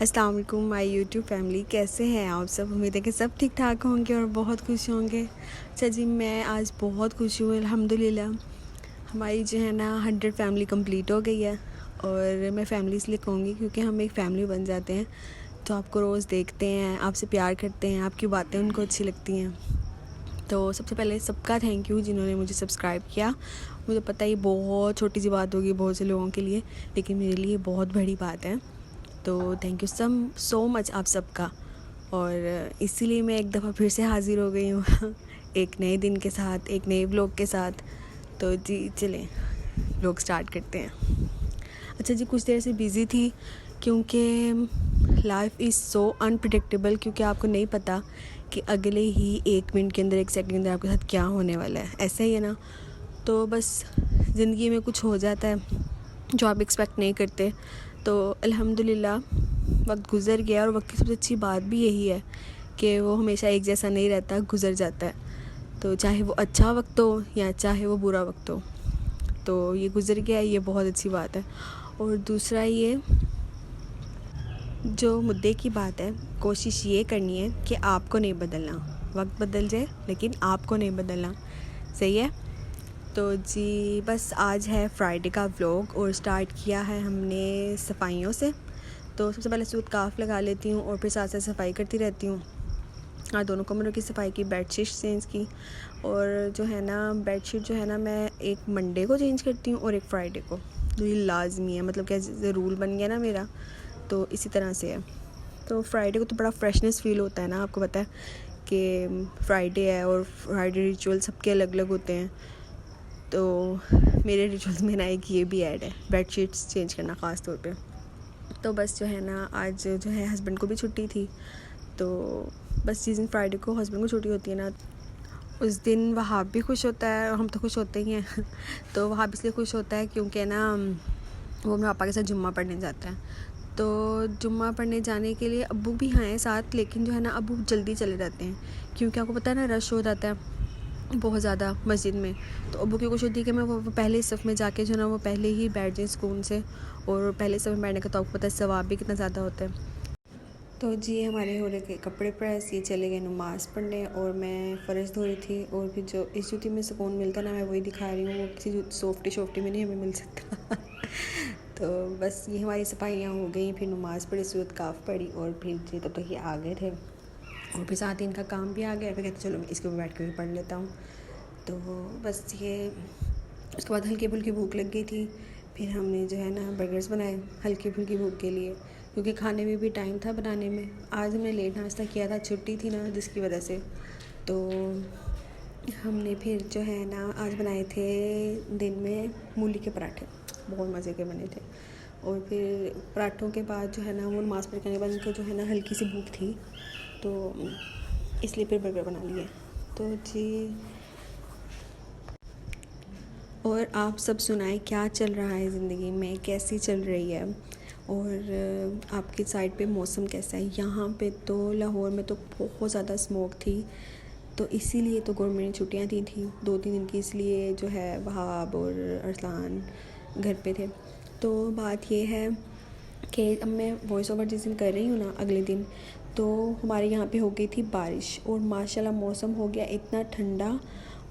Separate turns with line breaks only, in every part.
अस्सलाम वालेकुम my YouTube family, कैसे हैं आप सब। उम्मीद है कि सब ठीक ठाक होंगे और बहुत खुश होंगे। अच्छा जी, मैं आज बहुत खुश हूँ अल्हम्दुलिल्लाह। हमारी जो है ना 100 फैमिली कंप्लीट हो गई है। और मैं फैमिली इसलिए कहूँगी क्योंकि हम एक फ़ैमिली बन जाते हैं तो आपको रोज़ देखते हैं, आपसे प्यार करते हैं, आपकी बातें उनको अच्छी लगती हैं। तो सबसे पहले सबका थैंक यू जिन्होंने मुझे सब्सक्राइब किया। मुझे पता है ये बहुत छोटी सी बात होगी बहुत से लोगों के लिए, लेकिन मेरे लिए बहुत बड़ी बात है। तो थैंक यू सो मच आप सबका। और इसीलिए मैं एक दफ़ा फिर से हाज़िर हो गई हूँ एक नए दिन के साथ, एक नए व्लॉग के साथ। तो जी चलें व्लॉग स्टार्ट करते हैं। अच्छा जी, कुछ देर से बिज़ी थी क्योंकि लाइफ इज़ सो अनप्रिडिक्टेबल, क्योंकि आपको नहीं पता कि अगले ही 1 मिनट के अंदर, 1 सेकंड के अंदर आपके साथ क्या होने वाला है। ऐसा ही है ना। तो बस ज़िंदगी में कुछ हो जाता है जो आप एक्सपेक्ट नहीं करते। तो अल्हम्दुलिल्लाह वक्त गुज़र गया, और वक्त की सबसे अच्छी बात भी यही है कि वो हमेशा एक जैसा नहीं रहता, गुज़र जाता है। तो चाहे वो अच्छा वक्त हो या चाहे वो बुरा वक्त हो, तो ये गुज़र गया, ये बहुत अच्छी बात है। और दूसरा ये जो मुद्दे की बात है, कोशिश ये करनी है कि आपको नहीं बदलना। वक्त बदल जाए लेकिन आपको नहीं बदलना। सही है। तो जी बस आज है फ्राइडे का व्लॉग, और स्टार्ट किया है हमने सफाइयों से। तो सबसे पहले सूत काफ लगा लेती हूँ और फिर साथ साथ सफाई करती रहती हूँ। दोनों कमरों की सफाई की, बेडशीट चेंज की। और जो है ना बेडशीट जो है ना, मैं एक मंडे को चेंज करती हूँ और एक फ्राइडे को। तो ये लाजमी है, मतलब क्या रूल बन गया ना मेरा, तो इसी तरह से है। तो फ्राइडे को तो बड़ा फ्रेशनेस फील होता है ना, आपको पता है कि फ्राइडे है और फ्राइडे रिचुअल सबके अलग अलग होते हैं। तो मेरे रिचुअल्स में ना एक ये भी ऐड है, बेडशीट्स चेंज करना ख़ास तौर पे। तो बस जो है ना आज जो है हस्बैंड को भी छुट्टी थी, तो बस जिस दिन फ्राइडे को हस्बैंड को छुट्टी होती है ना, उस दिन वहाब भी खुश होता है और हम तो खुश होते ही हैं तो वहाब इसलिए खुश होता है क्योंकि ना वो अपने पापा के साथ जुम्मा पढ़ने जाता है। तो जुम्मा पढ़ने जाने के लिए अब्बू भी हैं साथ, लेकिन जो है ना अब्बू जल्दी चले जाते हैं क्योंकि आपको पता है ना रश हो जाता है बहुत ज़्यादा मस्जिद में। तो अब्बू की कोशिश होती है कि मैं वो पहले सफ़ में जाके जो है ना वो पहले ही बैठ जाए सुकून से। और पहले सफ़ में बैठने का तो आपको पता है सवाब भी कितना ज़्यादा होता है। तो जी हमारे हो रहे थे कपड़े प्रेस, ये चले गए नमाज़ पढ़ने और मैं फ़र्श धो रही थी। और फिर जो इस जूती में सुकून मिलता ना, मैं वही दिखा रही हूँ, वो किसी सॉफ्टी में नहीं हमें मिल सकता तो बस ये हमारी सफाइयाँ हो गई, फिर नमाज़ पढ़ी, सूरत काफ़ पढ़ी, और फिर जी तब तक ये आ गए थे और फिर साथ ही इनका काम भी आ गया। फिर कहते चलो मैं इसके ऊपर बैठ के भी पढ़ लेता हूँ। तो बस ये उसके बाद हल्की फुल्की भूख लग गई थी। फिर हमने जो है ना बर्गर्स बनाए हल्की फुल्की भूख के लिए, क्योंकि खाने में भी टाइम था बनाने में। आज हमने लेट नाश्ता किया था, छुट्टी थी ना जिसकी वजह से। तो हमने फिर जो है ना आज बनाए थे दिन में मूली के पराठे, बहुत मज़े के बने थे। और फिर पराठों के बाद जो है ना वो नमाज़ पढ़ के बाद उनको जो है ना हल्की सी भूख थी, तो इसलिए फिर बर्गर बना लिए। तो जी और आप सब सुनाएं, क्या चल रहा है ज़िंदगी में, कैसी चल रही है, और आपकी साइड पे मौसम कैसा है। यहाँ पे तो लाहौर में तो बहुत ज़्यादा स्मोक थी, तो इसीलिए तो गवर्नमेंट ने छुट्टियाँ दी थी 2-3 दिन की, इसलिए जो है वहाब और अरसलान घर पे थे। तो बात ये है कि अब मैं वॉइस ओवर जिस दिन कर रही हूँ ना अगले दिन, तो हमारे यहाँ पे हो गई थी बारिश, और माशाल्लाह मौसम हो गया इतना ठंडा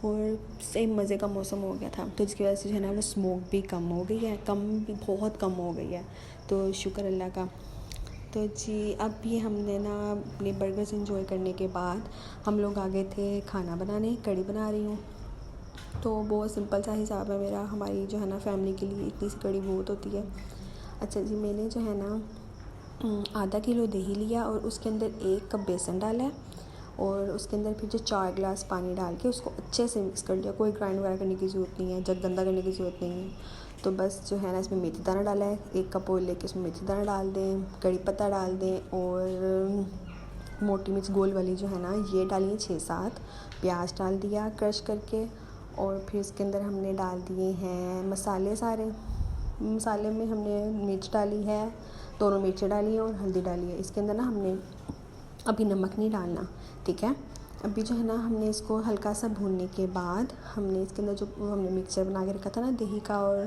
और सही मज़े का मौसम हो गया था। तो इसकी वजह से जो है ना वो स्मोक भी कम हो गई है, कम भी बहुत कम हो गई है, तो शुक्र अल्लाह का। तो जी अब ये हमने ना अपने बर्गर्स एंजॉय करने के बाद हम लोग आ गए थे खाना बनाने। कढ़ी बना रही हूँ, तो बहुत सिंपल सा हिसाब है मेरा। हमारी जो है ना फैमिली के लिए इतनी सी कढ़ी बहुत होती है। अच्छा जी, मैंने जो है ना आधा किलो दही लिया और उसके अंदर 1 कप बेसन डाला है, और उसके अंदर फिर जो 4 गिलास पानी डाल के उसको अच्छे से मिक्स कर लिया। कोई ग्राइंड वगैरह करने की ज़रूरत नहीं है, जग गंदा करने की ज़रूरत नहीं है। तो बस जो है ना इसमें मेथी दाना डाला है, 1 कप ऑयल लेके उसमें मेथी दाना डाल दें, कड़ी पत्ता डाल दें, और मोटी मिर्च गोल वाली जो है ना ये डालिए 6-7, प्याज डाल दिया क्रश करके। और फिर इसके अंदर हमने डाल दिए हैं मसाले सारे, मसाले में हमने मिर्च डाली है, दोनों मिर्चें डाली हैं और हल्दी डाली है। इसके अंदर ना हमने अभी नमक नहीं डालना, ठीक है। अभी जो है ना हमने इसको हल्का सा भूनने के बाद हमने इसके अंदर जो हमने मिक्सचर बना के रखा था ना दही का और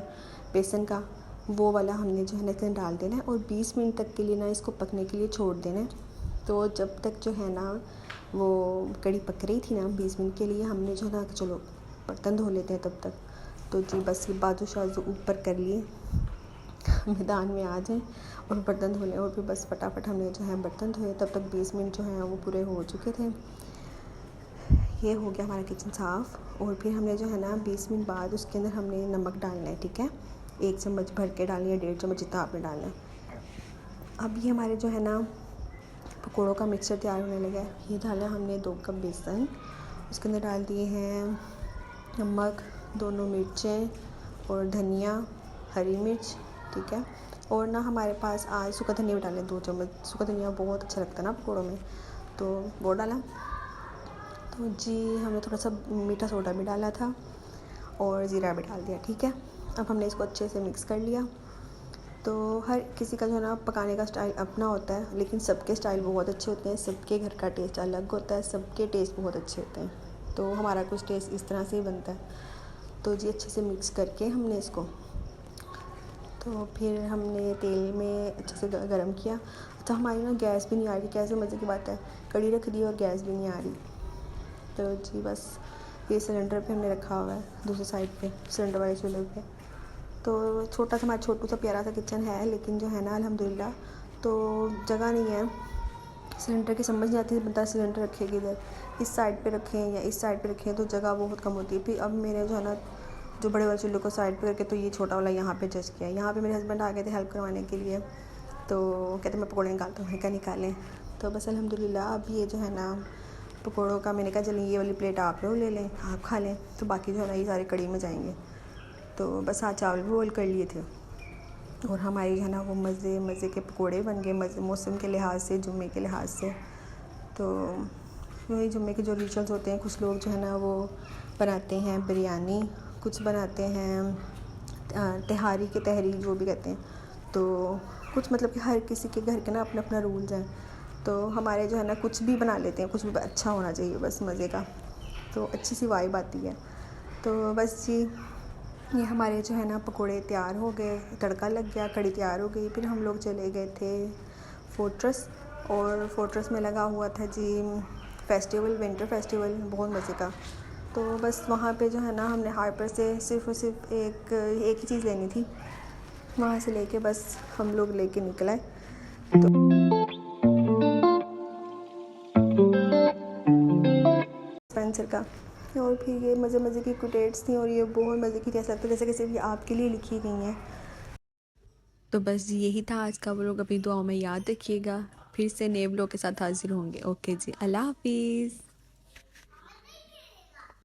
बेसन का, वो वाला हमने जो है ना इसके अंदर डाल देना है और 20 मिनट तक के लिए ना इसको पकने के लिए छोड़ देना है। तो जब तक जो है ना वो कड़ी पक रही थी ना 20 मिनट के लिए, हमने जो है ना चलो बर्तन धो लेते हैं तब तक। तो जी बस ये बाजू शाजू ऊपर कर लिए मैदान में आ जाएं और बर्तन धो लें। और फिर बस फटाफट हमने जो है बर्तन धोए, तब तक 20 मिनट जो हैं वो पूरे हो चुके थे। ये हो गया हमारा किचन साफ़। और फिर हमने जो है ना 20 मिनट बाद उसके अंदर हमने नमक डालना है, ठीक है। 1 चम्मच भर के डालनी है, 1.5 चम्मच जितना आपने डालना है। अब ये हमारे जो है ना पकौड़ों का मिक्सचर तैयार होने लगा है। ये डाला हमने 2 कप बेसन, उसके अंदर डाल दिए हैं नमक, दोनों मिर्चें और धनिया, हरी मिर्च, ठीक है। और ना हमारे पास आज सूखा धनिया भी डालें 2 चम्मच। सूखा धनिया बहुत अच्छा लगता है ना पकौड़ों में, तो वो डाला। तो जी हमने थोड़ा सा मीठा सोडा भी डाला था और ज़ीरा भी डाल दिया, ठीक है। अब हमने इसको अच्छे से मिक्स कर लिया। तो हर किसी का जो है ना पकाने का स्टाइल अपना होता है, लेकिन सबके स्टाइल बहुत अच्छे होते हैं। सबके घर का टेस्ट अलग होता है, सबके टेस्ट बहुत अच्छे होते हैं। तो हमारा कुछ टेस्ट इस तरह से ही बनता है। तो जी अच्छे से मिक्स करके हमने इसको, तो फिर हमने तेल में अच्छे से गरम किया। अच्छा हमारी ना गैस भी नहीं आ रही, कैसे मज़े की बात है, कड़ी रख दी और गैस भी नहीं आ रही। तो जी बस ये सिलेंडर पे हमने रखा हुआ है दूसरी साइड पे, सिलेंडर वाले चूल्हे पे। तो छोटा सा हमारा छोटू सा प्यारा सा किचन है, लेकिन जो है ना अल्हम्दुलिल्लाह तो जगह नहीं है सिलेंडर की, समझ नहीं आती बंदा सिलेंडर रखे किधर, इस साइड पे रखें या इस साइड पे रखें, तो जगह बहुत कम होती है। फिर अब मेरे जो है ना जो बड़े वाले चूल्हे को साइड पे करके, तो ये छोटा वाला यहाँ पे जज किया। यहाँ पे मेरे हस्बैंड आ गए थे हेल्प करवाने के लिए, तो कहते मैं पकौड़े निकालता हूँ, क्या निकालें। तो बस अल्हम्दुलिल्लाह अब ये जो है ना पकौड़ों का, मैंने कहा चलिए ये वाली प्लेट आप लोग ले लें, आप खा लें, तो बाकी जो है ना ये सारे कड़ी में जाएंगे। तो बस आज चावल भी बॉयल कर लिए थे और हमारे है ना वो मज़े के पकोड़े बन गए, मौसम के लिहाज से, जुम्मे के लिहाज से। तो वही जुम्मे के जो रिचुअल्स होते हैं, कुछ लोग जो है ना वो बनाते हैं बिरयानी, कुछ बनाते हैं तहारी के तहरी जो भी कहते हैं। तो कुछ मतलब कि हर किसी के घर के ना अपना अपना रूल्स हैं। तो हमारे जो है ना कुछ भी बना लेते हैं, कुछ भी अच्छा होना चाहिए बस मज़े का, तो अच्छी सी वाइब आती है। तो बस जी ये हमारे जो है ना पकोड़े तैयार हो गए, तड़का लग गया, कड़ी तैयार हो गई। फिर हम लोग चले गए थे फोर्ट्रेस, और फोर्ट्रेस में लगा हुआ था जी फेस्टिवल, विंटर फेस्टिवल, बहुत मज़े का। तो बस वहाँ पे जो है ना हमने हाइपर से सिर्फ़ और सिर्फ एक ही चीज़ लेनी थी, वहाँ से लेके बस हम लोग लेके निकल आए। तो स्पेंसर का, और फिर ये मज़े की कुटेट्स थी और ये बहुत मज़े की थी, ऐसा लगता है जैसे कि सिर्फ ये आपके लिए लिखी गई हैं। तो बस जी यही था आज का व्लॉग। अपनी दुआओं में याद रखिएगा, फिर से नए व्लॉग के साथ हाजिर होंगे। ओके जी, अल्लाह हाफिज़।